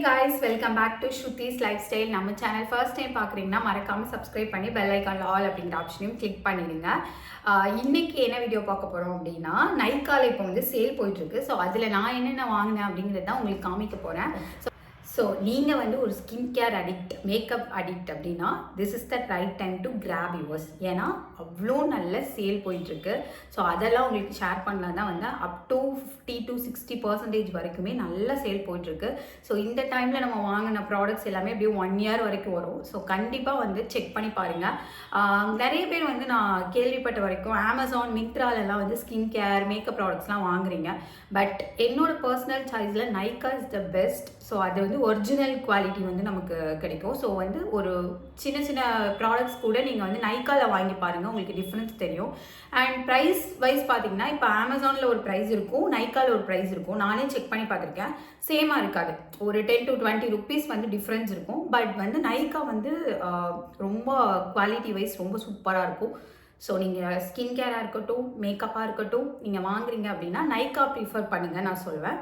Hey guys, welcome back to Shrutis Lifestyle. நம்ம channel first time பார்க்குறீங்கன்னா மறக்காம subscribe பண்ணி பெல் ஐக்கான்ல ஆல் அப்படிங்கிற ஆப்ஷனையும் கிளிக் பண்ணிடுங்க. இன்னைக்கு என்ன வீடியோ பார்க்க போகிறோம் அப்படின்னா, நைக்கால இப்போ வந்து சேல் போயிட்டுருக்கு. ஸோ அதில் நான் என்னென்ன வாங்கினேன் அப்படிங்கிறது தான் உங்களுக்கு காமிக்க போகிறேன். ஸோ நீங்கள் வந்து ஒரு skin care addict, makeup addict அப்படின்னா this is the right time to grab yours. ஏன்னா அவ்வளோ நல்ல சேல் போயிட்டுருக்கு. ஸோ அதெல்லாம் உங்களுக்கு ஷேர் பண்ணலாம் தான் வந்து அப் டு 50 to 60% வரைக்குமே நல்ல சேல் போயிட்டுருக்கு. ஸோ இந்த டைமில் நம்ம வாங்கின ப்ராடக்ட்ஸ் எல்லாமே அப்படியே 1 year வரைக்கும் வரும். ஸோ கண்டிப்பாக வந்து செக் பண்ணி பாருங்கள். நிறைய பேர் வந்து நான் கேள்விப்பட்ட வரைக்கும் அமேசான், மிந்த்ராலெல்லாம் வந்து ஸ்கின் கேர், மேக்கப் ப்ராடக்ட்ஸ்லாம் வாங்குறீங்க. பட் என்னோட பர்சனல் சாய்ஸில் Nykaa is the best. So அது வந்து ஒரிஜினல் குவாலிட்டி வந்து நமக்கு கிடைக்கும். ஸோ வந்து ஒரு சின்ன சின்ன ப்ராடக்ட்ஸ் கூட நீங்கள் வந்து நைக்காவில் வாங்கி பாருங்கள், உங்களுக்கு டிஃப்ரென்ஸ் தெரியும். அண்ட் ப்ரைஸ் வைஸ் பார்த்தீங்கன்னா இப்போ அமேசானில் ஒரு ப்ரைஸ் இருக்கும், நைக்காவில் ஒரு ப்ரைஸ் இருக்கும். நானே செக் பண்ணி பார்த்துருக்கேன், சேமாக இருக்காது. ஒரு 10 to 20 rupees வந்து டிஃப்ரென்ஸ் இருக்கும். பட் வந்து நைக்கா வந்து ரொம்ப குவாலிட்டி வைஸ் ரொம்ப சூப்பராக இருக்கும். ஸோ நீங்கள் ஸ்கின் கேராக இருக்கட்டும், மேக்கப்பாக இருக்கட்டும், நீங்கள் வாங்குறீங்க அப்படின்னா நைக்கா ப்ரிஃபர் பண்ணுங்கள் நான் சொல்வேன்.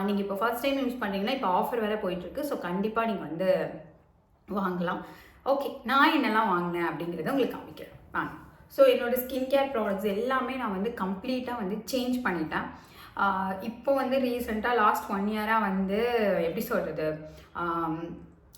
நீங்கள் இப்போ ஃபர்ஸ்ட் டைம் யூஸ் பண்ணுறீங்கன்னா இப்போ ஆஃபர் வேறு போயிட்டுருக்கு. ஸோ கண்டிப்பாக நீங்கள் வந்து வாங்கலாம். ஓகே, நான் என்னெல்லாம் வாங்கினேன் அப்படிங்கிறத உங்களுக்கு காமிக்கிறேன் வாங்க. ஸோ என்னோடய ஸ்கின் கேர் ப்ராடக்ட்ஸ் எல்லாமே நான் வந்து கம்ப்ளீட்டாக வந்து சேஞ்ச் பண்ணிட்டேன். இப்போ வந்து ரீசெண்டாக லாஸ்ட் 1 year வந்து எப்படி சொல்கிறது,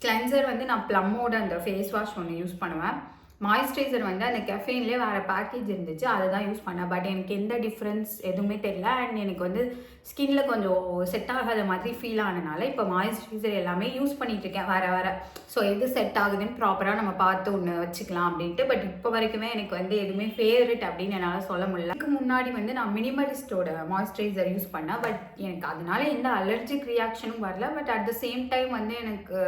கிளென்சர் வந்து நான் ப்ளம்மோட அந்த ஃபேஸ் வாஷ் ஒன்று யூஸ் பண்ணுவேன். மாய்ஸ்சரைசர் வந்து அந்த கெஃபைன்லேயே வேறு பேக்கேஜ் இருந்துச்சு, அதை தான் யூஸ் பண்ணேன். பட் எனக்கு எந்த டிஃப்ரென்ஸ் எதுவுமே தெரியல. அண்ட் எனக்கு வந்து ஸ்கின்ல கொஞ்சம் செட் ஆகாத மாதிரி ஃபீல் ஆனதுனால இப்போ மாய்ஸ்சரைசர் எல்லாமே யூஸ் பண்ணிகிட்ருக்கேன் வேறு. ஸோ எது செட் ஆகுதுன்னு ப்ராப்பராக நம்ம பார்த்து ஒன்று வச்சுக்கலாம் அப்படின்ட்டு. பட் இப்போ வரைக்குமே எனக்கு வந்து எதுவுமே ஃபேவரட் அப்படின்னு என்னால் சொல்ல முடியல. இதுக்கு முன்னாடி வந்து நான் மினிமலிஸ்டோட மாய்ஸ்சரைசர் யூஸ் பண்ணேன். பட் எனக்கு அதனால எந்த அலர்ஜிக் ரியாக்ஷனும் வரல. But at the same time வந்து எனக்கு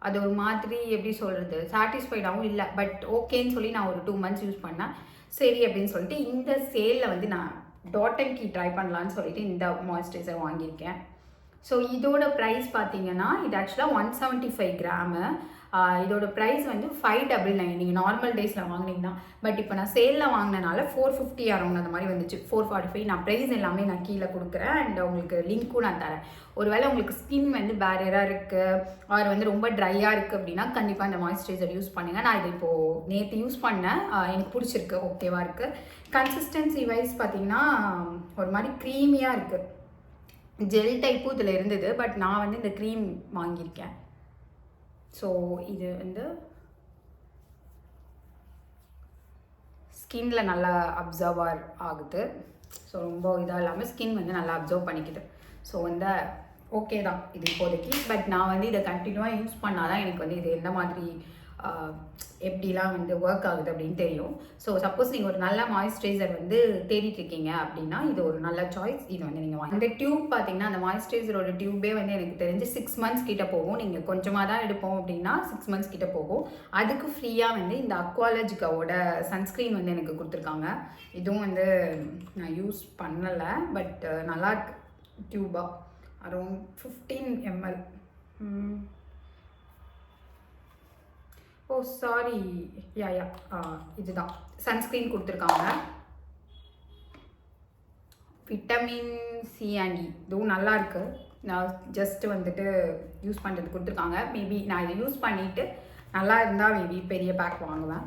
அது ஒரு மாதிரி எப்படி சொல்கிறது, சாட்டிஸ்ஃபைடாகவும் இல்லை. பட் ஓகேன்னு சொல்லி நான் ஒரு 2 months யூஸ் பண்ணேன். சரி அப்படின்னு சொல்லிட்டு இந்த சேலில் வந்து நான் டாட் அண்ட் கீ ட்ரை பண்ணலான்னு சொல்லிட்டு இந்த மாய்ஸ்சரைசர் வாங்கியிருக்கேன். ஸோ இதோட ப்ரைஸ் பார்த்தீங்கன்னா இது ஆக்சுவலாக 175 grams. இதோட ப்ரைஸ் வந்து 599 நீங்கள் நார்மல் டேஸில் வாங்கினீங்கன்னா. பட் இப்போ நான் சேலில் வாங்கினனால 450 அரௌண்ட் அந்த மாதிரி வந்துச்சு, 445. நான் ப்ரைஸ் எல்லாமே நான் கீழே கொடுக்குறேன். அண்ட் உங்களுக்கு லிங்க்கும் நான் தரேன். ஒருவேளை உங்களுக்கு ஸ்கின் வந்து பேரியராக இருக்குது அவர் வந்து ரொம்ப ட்ரையாக இருக்குது அப்படின்னா கண்டிப்பாக இந்த மாய்ஸ்சரைசர் யூஸ் பண்ணுங்கள். நான் இது இப்போது நேற்று யூஸ் பண்ணேன், எனக்கு பிடிச்சிருக்கு, ஓகேவாக இருக்குது. கன்சிஸ்டன்சி வைஸ் பார்த்தீங்கன்னா ஒரு மாதிரி க்ரீமியாக இருக்குது. ஜெல் டைப்பும் இதில் இருந்தது. பட் நான் வந்து இந்த க்ரீம் வாங்கியிருக்கேன். ஸோ இது வந்து ஸ்கின்ல நல்லா அப்சர்வ் ஆகுது. ஸோ ரொம்ப இதாக இல்லாமல் ஸ்கின் வந்து நல்லா அப்சர்வ் பண்ணிக்குது. ஸோ வந்து ஓகே தான் இது இப்போதைக்கு. பட் நான் வந்து இதை கண்டினியூவாக யூஸ் பண்ணால் தான் எனக்கு வந்து இது எந்த மாதிரி எப்படிலாம் வந்து ஒர்க் ஆகுது அப்படின்னு தெரியும். ஸோ சப்போஸ் நீங்கள் ஒரு நல்ல மாய்ஸ்சரைசர் வந்து தேடிட்டு இருக்கீங்க அப்படின்னா இது ஒரு நல்ல சாய்ஸ். இது வந்து நீங்கள் வாங்க. இந்த டியூப் பார்த்தீங்கன்னா அந்த மாய்ஸ்சரைசரோட டியூபே வந்து எனக்கு தெரிஞ்சு 6 months கிட்ட போகும். நீங்கள் கொஞ்சமாக தான் எடுப்போம் அப்படின்னா 6 months கிட்ட போகும். அதுக்கு ஃப்ரீயாக வந்து இந்த அக்வாலஜிக்காவோட சன்ஸ்க்ரீன் வந்து எனக்கு கொடுத்துருக்காங்க. இதுவும் வந்து நான் யூஸ் பண்ணலை. பட் நல்லாயிருக்கு. டியூபாக அரௌண்ட் 15 ml. ஓ சாரி, யா இதுதான் சன்ஸ்க்ரீன் கொடுத்துருக்காங்க. விட்டமின் சி அண்ட் இ இதுவும் நல்லாயிருக்கு. நான் ஜஸ்ட்டு வந்துட்டு யூஸ் பண்ணுறது கொடுத்துருக்காங்க. மேபி நான் இதை யூஸ் பண்ணிவிட்டு நல்லா இருந்தால் மேபி பெரிய பேக் வாங்குவேன்.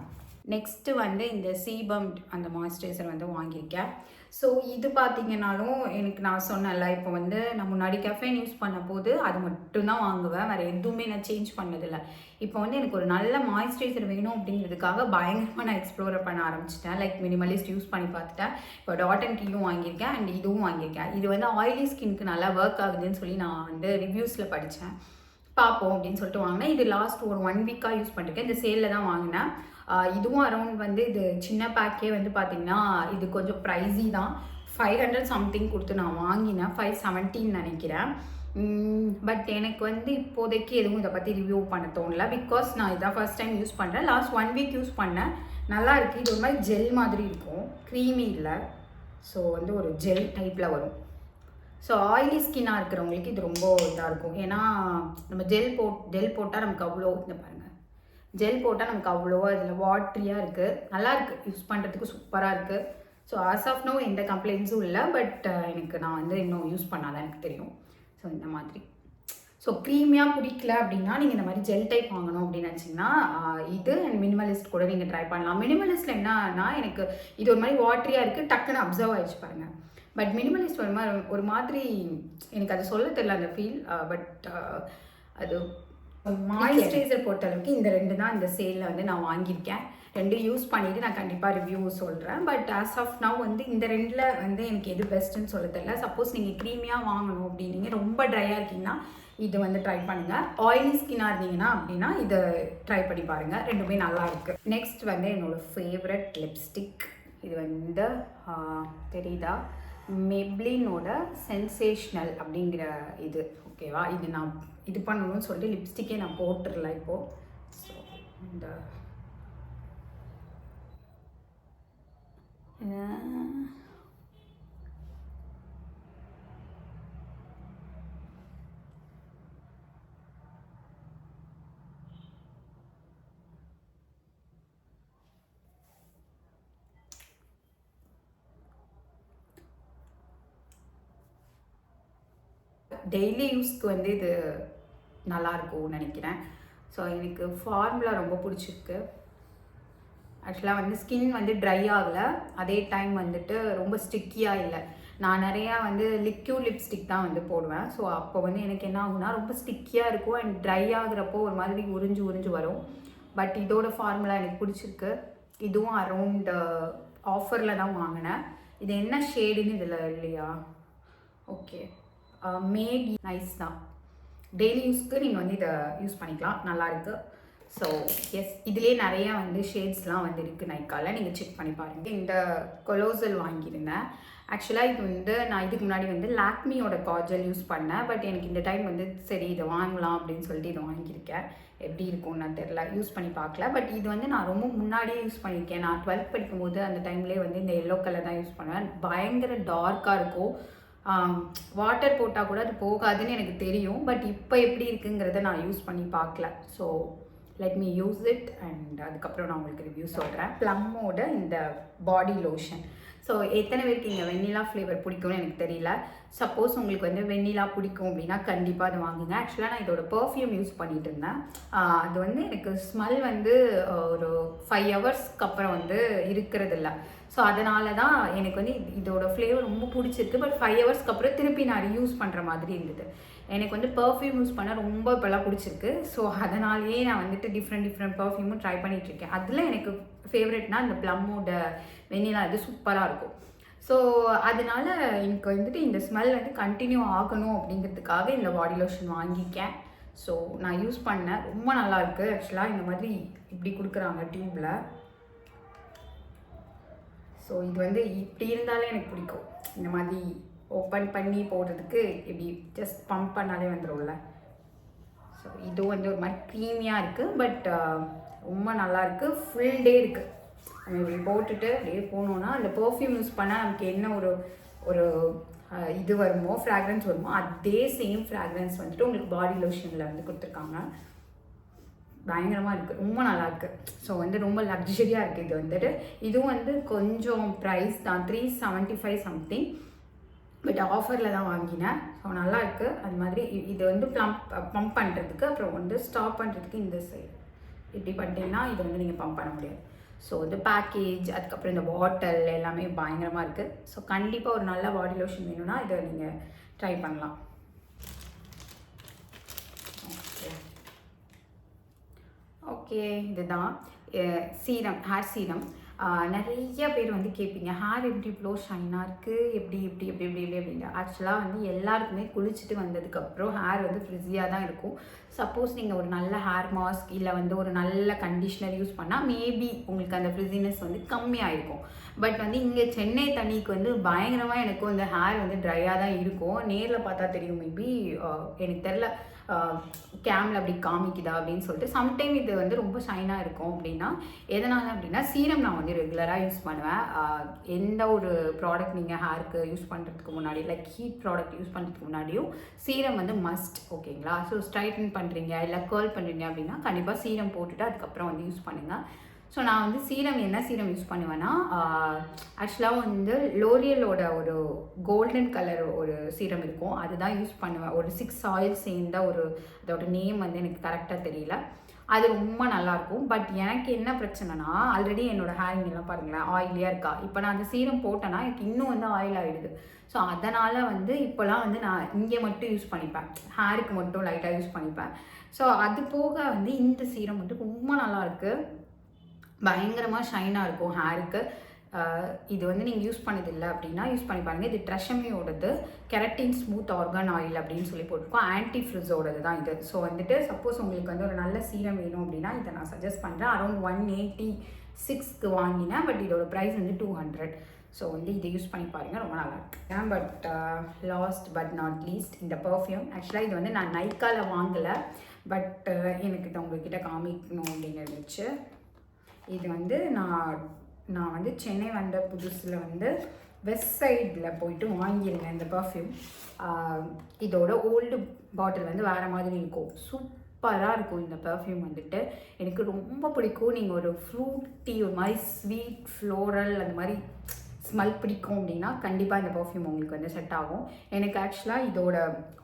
நெக்ஸ்ட்டு வந்து இந்த சீபம் அந்த மாய்ஸ்சரைசர் வந்து வாங்கியிருக்கேன். ஸோ இது பார்த்தீங்கன்னாலும் எனக்கு நான் சொன்னேன்ல, இப்போ வந்து நான் முன்னாடி கெஃபைன் யூஸ் பண்ண போது அது மட்டும்தான் வாங்குவேன், வேறு எதுவுமே நான் சேஞ்ச் பண்ணதில்லை. இப்போ வந்து எனக்கு ஒரு நல்ல மாய்ஸ்சரைசர் வேணும் அப்படிங்கிறதுக்காக பயங்கரமாக நான் எக்ஸ்ப்ளோர் பண்ண ஆரம்பிச்சிட்டேன். லைக் மினிமலிஸ்ட் யூஸ் பண்ணி பார்த்துட்டேன். இப்போ டாட் அண்ட் கீயும் வாங்கியிருக்கேன் அண்ட் இதுவும் வாங்கியிருக்கேன். இது வந்து ஆயிலி ஸ்கின்க்கு நல்லா ஒர்க் ஆகுதுன்னு சொல்லி நான் வந்து ரிவ்யூஸில் படித்தேன். பார்ப்போம் அப்படின்னு சொல்லிட்டு வாங்கினேன். இது லாஸ்ட் ஒரு 1 week யூஸ் பண்ணிருக்கேன். இந்த சேலில் தான் வாங்கினேன். இதுவும் அரௌண்ட் வந்து இது சின்ன பேக்கே வந்து பார்த்திங்கன்னா இது கொஞ்சம் ப்ரைஸி தான். 500 something கொடுத்து நான் வாங்கினேன். 517 நினைக்கிறேன். பட் எனக்கு வந்து இப்போதைக்கு எதுவும் இதை பற்றி ரிவ்யூ பண்ண தோணல. பிகாஸ் நான் இதான் ஃபர்ஸ்ட் டைம் யூஸ் பண்ணுறேன். லாஸ்ட் 1 week யூஸ் பண்ணேன், நல்லா இருக்குது. இது ஒரு மாதிரி ஜெல் மாதிரி இருக்கும், க்ரீமி இல்லை. ஸோ வந்து ஒரு ஜெல் டைப்பில் வரும். ஸோ ஆயிலி ஸ்கின்னாக இருக்கிறவங்களுக்கு இது ரொம்ப இதாக இருக்கும். ஏன்னா நம்ம ஜெல் போட்டால் நமக்கு அவ்வளோ இந்த பாருங்கள், ஜெல் போட்டால் நமக்கு அவ்வளோவா இதில் வாட்ரியாக இருக்குது. நல்லா இருக்குது, யூஸ் பண்ணுறதுக்கு சூப்பராக இருக்குது. ஸோ ஆஸ் ஆஃப் நோ எந்த கம்ப்ளைண்ட்ஸும் இல்லை. பட் எனக்கு நான் வந்து இன்னும் யூஸ் பண்ணாதான் எனக்கு தெரியும். ஸோ இந்த மாதிரி ஸோ க்ரீமியாக பிடிக்கல அப்படின்னா நீங்கள் இந்த மாதிரி ஜெல் டைப் வாங்கணும் அப்படின்னு நினச்சிங்கன்னா இது அண்ட் மினிமலிஸ்ட் கூட நீங்கள் ட்ரை பண்ணலாம். மினிமலிஸ்ட்டில் என்னன்னா எனக்கு இது ஒரு மாதிரி வாட்டரியாக இருக்குது, டக்குன்னு அப்சர்வ் ஆகிடுச்சு பாருங்கள். பட் மினிமலிஸ்ட் ஒரு மாதிரி எனக்கு அது சொல்ல தெரியல அந்த ஃபீல். பட் அது மாய்ஸ்சரைசர் பொறுத்தளவுக்கு இந்த 2 தான் இந்த சேலில் வந்து நான் வாங்கியிருக்கேன். 2 யூஸ் பண்ணிவிட்டு நான் கண்டிப்பாக ரிவ்யூ சொல்கிறேன். பட் ஆஸ் ஆஃப் நவ் வந்து இந்த 2ல் வந்து எனக்கு எது பெஸ்ட்டுன்னு சொல்ல தெரியல. சப்போஸ் நீங்கள் க்ரீமியாக வாங்கணும் அப்படின்னீங்க, ரொம்ப ட்ரையாக இருக்கீங்கன்னா இது வந்து ட்ரை பண்ணுங்கள். ஆயிலி ஸ்கின்னாக இருந்தீங்கன்னா அப்படின்னா இதை ட்ரை பண்ணி பாருங்கள், ரெண்டுமே நல்லா இருக்குது. நெக்ஸ்ட் வந்து என்னோடய ஃபேவரட் லிப்ஸ்டிக். இது வந்து தெரியுதா, மெப்ளினோட சென்சேஷ்னல் அப்படிங்கிற இது. ஓகேவா, இது நான் இது பண்ணணும்னு சொல்லிட்டு லிப்ஸ்டிக்கே நான் போட்டுடல இப்போது. ஸோ இந்த டெய்லி யூஸ்க்கு வந்து இது நல்லாயிருக்கும்னு நினைக்கிறேன். ஸோ எனக்கு ஃபார்முலா ரொம்ப பிடிச்சிருக்கு. ஆக்சுவலாக வந்து ஸ்கின் வந்து ட்ரை ஆகலை, அதே டைம் வந்துட்டு ரொம்ப ஸ்டிக்கியாக இல்லை. நான் நிறையா வந்து லிக்யூட் லிப்ஸ்டிக் தான் வந்து போடுவேன். ஸோ அப்போ வந்து எனக்கு என்ன ஆகுனா ரொம்ப ஸ்டிக்கியாக இருக்கும் அண்ட் ட்ரை ஆகுறப்போ ஒரு மாதிரி உறிஞ்சு வரும். பட் இதோட ஃபார்முலா எனக்கு பிடிச்சிருக்கு. இதுவும் அரௌண்ட் ஆஃபரில் தான் வாங்கினேன். இது என்ன ஷேடுன்னு இதில் இல்லையா? ஓகே, மேட் நைஸ் தான். டெய்லி யூஸ்க்கு நீங்கள் வந்து இதை யூஸ் பண்ணிக்கலாம், நல்லாயிருக்கு. ஸோ எஸ், இதிலே நிறையா வந்து ஷேட்ஸ்லாம் வந்து இருக்குது நைக்காவில், நீங்கள் செக் பண்ணி பாருங்கள். இந்த கொலோசல் வாங்கியிருந்தேன். ஆக்சுவலாக இது வந்து நான் இதுக்கு முன்னாடி வந்து லாக்மியோட காஜல் யூஸ் பண்ணேன். பட் எனக்கு இந்த டைம் வந்து சரி இதை வாங்கலாம் அப்படின்னு சொல்லிட்டு இதை வாங்கியிருக்கேன். எப்படி இருக்கும்னு நான் தெரில, யூஸ் பண்ணி பார்க்கல. பட் இது வந்து நான் ரொம்ப முன்னாடியே யூஸ் பண்ணியிருக்கேன். நான் 12th படிக்கும்போது அந்த டைம்லேயே வந்து இந்த எல்லோ கலர் தான் யூஸ் பண்ணுவேன். பயங்கர டார்க்காக இருக்கும், வாட்டர் போட்டால் கூட அது போகாதுன்னு எனக்கு தெரியும். பட் இப்போ எப்படி இருக்குங்கிறத நான் யூஸ் பண்ணி பார்க்கல. So let me use it and அதுக்கப்புறம் நான் உங்களுக்கு ரிவ்யூ சொல்கிறேன். ப்ளம்மோட இந்த பாடி லோஷன். ஸோ எத்தனை பேருக்கு இங்கே வெண்ணிலா ஃப்ளேவர் பிடிக்கும்னு எனக்கு தெரியல. சப்போஸ் உங்களுக்கு வந்து வெண்ணிலா பிடிக்கும் அப்படின்னா கண்டிப்பாக அதை வாங்குங்க. ஆக்சுவலாக நான் இதோட பர்ஃப்யூம் யூஸ் பண்ணிகிட்டு இருந்தேன். அது வந்து எனக்கு ஸ்மெல் வந்து ஒரு 5 ஹவர்ஸ்க்கு அப்புறம் வந்து இருக்கிறது இல்லை. ஸோ அதனால தான் எனக்கு வந்து இதோட ஃப்ளேவர் ரொம்ப பிடிச்சிருக்கு. பட் 5 ஹவர்ஸ்க்கு அப்புறம் திருப்பி நான் யூஸ் பண்ணுற மாதிரி இருந்தது. எனக்கு வந்து பர்ஃப்யூம் யூஸ் பண்ண ரொம்ப இப்போல்லாம் பிடிச்சிருக்கு. ஸோ அதனாலேயே நான் வந்துட்டு டிஃப்ரெண்ட் பர்ஃப்யூமும் ட்ரை பண்ணிகிட்ருக்கேன். அதில் எனக்கு ஃபேவரெட்னால் இந்த ப்ளம்மோட வெண்ணிலா இது சூப்பராக இருக்கும். ஸோ அதனால எனக்கு வந்துட்டு இந்த ஸ்மெல் வந்து கண்டினியூ ஆகணும் அப்படிங்கிறதுக்காக இந்த பாடி லோஷன் வாங்கிக்கேன். ஸோ நான் யூஸ் பண்ணேன், ரொம்ப நல்லாயிருக்கு. ஆக்சுவலாக இந்த மாதிரி இப்படி கொடுக்குறாங்க டியூப்பில். ஸோ இது வந்து இப்படி இருந்தாலே எனக்கு பிடிக்கும். இந்த மாதிரி ஓப்பன் பண்ணி போடுறதுக்கு இப்படி ஜஸ்ட் பம்ப் பண்ணாலே வந்துடும்ல. ஸோ இதுவும் வந்து ஒரு மாதிரி க்ரீமியாக இருக்குது. பட் ரொம்ப நல்லாயிருக்கு. ஃபுல் டே இருக்குது. நம்ம இப்படி போட்டுட்டு அப்படியே போனோன்னா அந்த பர்ஃப்யூம் யூஸ் பண்ணால் நமக்கு என்ன ஒரு இது வருமோ, ஃப்ராக்ரன்ஸ் வருமோ, அதே சேம் ஃப்ராக்ரன்ஸ் வந்துட்டு உங்களுக்கு பாடி லோஷனில் வந்து கொடுத்துருக்காங்க. பயங்கரமாக இருக்குது, ரொம்ப நல்லாயிருக்கு. ஸோ வந்து ரொம்ப லக்ஸரியாக இருக்குது இது வந்துட்டு. இதுவும் வந்து கொஞ்சம் ப்ரைஸ் தான், 375 சம்திங். பட் ஆஃபரில் தான் வாங்கினேன். ஸோ நல்லாயிருக்கு. அது மாதிரி இது வந்து பம்ப் பண்ணுறதுக்கு, அப்புறம் வந்து ஸ்டாப் பண்ணுறதுக்கு இந்த சைடு இப்படி பண்ணிட்டீங்கன்னா இது வந்து நீங்கள் பம்ப் பண்ண முடியாது. ஸோ வந்து பேக்கேஜ், அதுக்கப்புறம் இந்த பாட்டில் எல்லாமே பயங்கரமாக இருக்குது. ஸோ கண்டிப்பாக ஒரு நல்ல பாடி லோஷன் வேணும்னா இதை நீங்கள் ட்ரை பண்ணலாம். ஓகே, இதுதான் சீரம், ஹேர் சீரம். நிறைய பேர் வந்து கேட்பீங்க, ஹேர் எப்படி இவ்வளோ ஷைனாக இருக்குது, எப்படி அப்படின்னு. ஆக்சுவலாக வந்து எல்லாருக்குமே குளிச்சுட்டு வந்ததுக்கப்புறம் ஹேர் வந்து ஃப்ரிஸியாக தான் இருக்கும். சப்போஸ் நீங்கள் ஒரு நல்ல ஹேர் மாஸ்க் இல்லை வந்து ஒரு நல்ல கண்டிஷ்னர் யூஸ் பண்ணால் மேபி உங்களுக்கு அந்த ஃப்ரிஸினஸ் வந்து கம்மியாயிருக்கும். பட் வந்து இங்கே சென்னை தண்ணிக்கு வந்து பயங்கரமாக எனக்கும் இந்த ஹேர் வந்து ட்ரையாக தான் இருக்கும். நேரில் பார்த்தா தெரியும், மேபி எனக்கு தெரில கேமில் அப்படி காமிக்குதா அப்படின்னு சொல்லிட்டு. சம்டைம் இது வந்து ரொம்ப ஷைனாக இருக்கும். அப்படின்னா எதனால் அப்படின்னா சீரம் நான் வந்து ரெகுலராக யூஸ் பண்ணுவேன். எந்த ஒரு ப்ராடக்ட் நீங்கள் ஹேருக்கு யூஸ் பண்ணுறதுக்கு முன்னாடி, லைக் ஹீட் ப்ராடக்ட் யூஸ் பண்ணுறதுக்கு முன்னாடியும் சீரம் வந்து மஸ்ட். ஓகேங்களா? ஸோ ஸ்ட்ரைட்டன் பண்ணுறீங்க இல்லை கேர்ள் பண்ணுறீங்க அப்படின்னா கண்டிப்பாக சீரம் போட்டுட்டு அதுக்கப்புறம் வந்து யூஸ் பண்ணுங்கள். ஸோ நான் வந்து சீரம் என்ன சீரம் யூஸ் பண்ணுவேன்னா ஆக்சுவலாக வந்து லோரியலோட ஒரு கோல்டன் கலர் ஒரு சீரம் இருக்கும், அதுதான் யூஸ் பண்ணுவேன். ஒரு 6 ஆயில் சேர்ந்த ஒரு அதோட நேம் வந்து எனக்கு கரெக்டாக தெரியல. அது ரொம்ப நல்லாயிருக்கும். பட் எனக்கு என்ன பிரச்சனைனா, ஆல்ரெடி என்னோடய ஹேரிங்லாம் பாருங்களேன் ஆயிலியாக இருக்கா. இப்போ நான் அந்த சீரம் போட்டேன்னா எனக்கு இன்னும் வந்து ஆயில் ஆகிடுது. ஸோ அதனால் வந்து இப்போலாம் வந்து நான் இங்கே மட்டும் யூஸ் பண்ணிப்பேன், ஹேருக்கு மட்டும் லைட்டாக யூஸ் பண்ணிப்பேன். ஸோ அது போக வந்து இந்த சீரம் வந்து ரொம்ப நல்லாயிருக்கு, பயங்கரமாக ஷைனாக இருக்கும் ஹேருக்கு. இது வந்து நீங்கள் யூஸ் பண்ணதில்லை அப்படின்னா யூஸ் பண்ணி பாருங்கள். இது ட்ரெஷமியோடது கெரட்டின் ஸ்மூத் ஆர்கான் ஆயில் அப்படின்னு சொல்லி போட்டிருக்கோம். ஆன்டி ஃப்ரிஸோடது தான் இது. ஸோ வந்துட்டு சப்போஸ் உங்களுக்கு வந்து ஒரு நல்ல சீரம் வேணும் அப்படின்னா இதை நான் சஜஸ்ட் பண்ணுறேன். அரௌண்ட் 186க்கு வாங்கினேன், பட் இதோட ப்ரைஸ் வந்து 200. ஸோ வந்து இதை யூஸ் பண்ணி பாருங்கள், ரொம்ப நல்லா இருக்கு. But last but not least இந்த பர்ஃப்யூம். ஆக்சுவலாக இது வந்து நான் நைக்காவில் வாங்கலை, பட் எனக்கு இதை உங்கள்கிட்ட காமிக்கணும் அப்படின்னு இருந்துச்சு. இது வந்து நான் வந்து சென்னை வந்த புதுசில் வந்து வெஸ்ட் சைடில் போயிட்டு வாங்கியிருந்தேன் இந்த பர்ஃப்யூம். இதோட ஓல்டு பாட்டில் வந்து வேறு மாதிரி இருக்கும், சூப்பராக இருக்கும் இந்த பர்ஃப்யூம் வந்துட்டு எனக்கு ரொம்ப பிடிக்கும். நீங்கள் ஒரு ஃப்ரூட்டி ஒரு மாதிரி ஸ்வீட் ஃப்ளோரல் அந்த மாதிரி ஸ்மெல் பிடிக்கும் அப்படின்னா கண்டிப்பாக இந்த பர்ஃப்யூம் உங்களுக்கு வந்து செட் ஆகும். எனக்கு ஆக்சுவலாக இதோட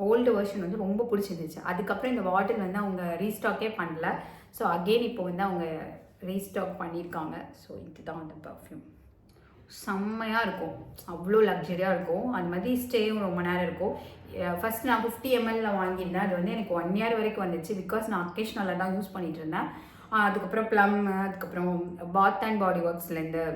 ஓல்டு வெர்ஷன் வந்து ரொம்ப பிடிச்சிருந்துச்சு. அதுக்கப்புறம் இந்த பாட்டில் வந்து அவங்க ரீஸ்டாக்கே பண்ணல. ஸோ அகெயின் இப்போ வந்து அவங்க ரீஸ்டாக் பண்ணியிருக்காங்க. ஸோ இதுதான் அந்த பர்ஃப்யூம், செம்மையாக இருக்கும், அவ்வளோ லக்ஸரியாக இருக்கும். அது மாதிரி ஸ்டேயும் ரொம்ப நேரம் இருக்கும். ஃபஸ்ட் நான் 50 ml வாங்கியிருந்தேன், அது வந்து எனக்கு 1 year வரைக்கும் வந்துச்சு. பிகாஸ் நான் அக்கேஷ்னலாக தான் யூஸ் பண்ணிகிட்டு இருந்தேன். அதுக்கப்புறம் ப்ளம், அதுக்கப்புறம் பாத் அண்ட் பாடி ஒர்க்ஸ்லேருந்து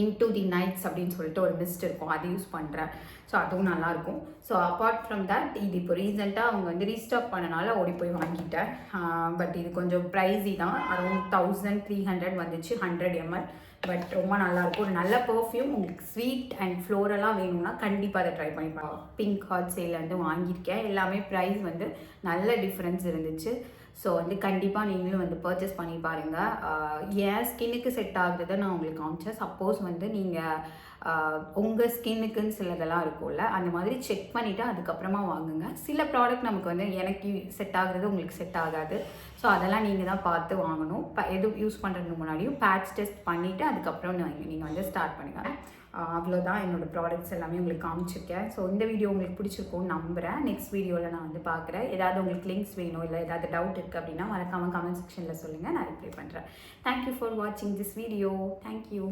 இன்டு தி நைட்ஸ் அப்படின்னு சொல்லிட்டு ஒரு மிஸ்ட் இருக்கும், அது யூஸ் பண்ணுறேன். ஸோ அதுவும் நல்லாயிருக்கும். ஸோ அப்பார்ட் ஃப்ரம் தட் இது இப்போ ரீசெண்டாக அவங்க வந்து ரீஸ்டாக் பண்ணனால ஓடி போய் வாங்கிட்டேன். பட் இது கொஞ்சம் ப்ரைஸி தான், அரௌண்ட் 1300 வந்துச்சு 100 ml. பட் ரொம்ப நல்லாயிருக்கும், ஒரு நல்ல பர்ஃப்யூம். உங்களுக்கு ஸ்வீட் அண்ட் ஃப்ளோரலாக வேணும்னா கண்டிப்பாக அதை ட்ரை பண்ணி பாருங்க. பிங்க் ஹாட் சேல்லேருந்து வாங்கியிருக்கேன், எல்லாமே ப்ரைஸ் வந்து நல்ல டிஃப்ரென்ஸ் இருந்துச்சு. ஸோ வந்து கண்டிப்பாக நீங்களும் வந்து பர்ச்சேஸ் பண்ணி பாருங்கள். என் ஸ்கின்னுக்கு செட் ஆகுறதை நான் உங்களுக்கு காமிச்சேன். சப்போஸ் வந்து நீங்கள் உங்கள் ஸ்கின்னுக்குன்னு சிலதெல்லாம் இருக்கும்ல, அந்த மாதிரி செக் பண்ணிவிட்டு அதுக்கப்புறமா வாங்குங்க. சில ப்ராடக்ட் நமக்கு வந்து எனக்கு செட் ஆகுறது உங்களுக்கு செட் ஆகாது. ஸோ அதெல்லாம் நீங்கள் தான் பார்த்து வாங்கணும். எது யூஸ் பண்ணுறதுக்கு முன்னாடியும் பேட்ச் டெஸ்ட் பண்ணிவிட்டு அதுக்கப்புறம் நீங்கள் வந்து ஸ்டார்ட் பண்ணுங்கள். அவ்வளோதான், என்னோடய ப்ராடக்ட்ஸ் எல்லாமே உங்களுக்கு காமிச்சிருக்கேன். ஸோ இந்த வீடியோ உங்களுக்கு பிடிச்சிருக்கும்னு நம்புகிறேன். நெக்ஸ்ட் வீடியோவில் நான் வந்து பார்க்குறேன். ஏதாவது உங்களுக்கு லிங்க்ஸ் வேணும் இல்லை ஏதாவது டவுட் இருக்குது அப்படின்னா மறக்காமல் கமெண்ட் செக்ஷனில் சொல்லுங்கள், நான் ரிப்ளை பண்ணுறேன். தேங்க்யூ ஃபார் வாட்சிங் திஸ் வீடியோ. தேங்க்யூ.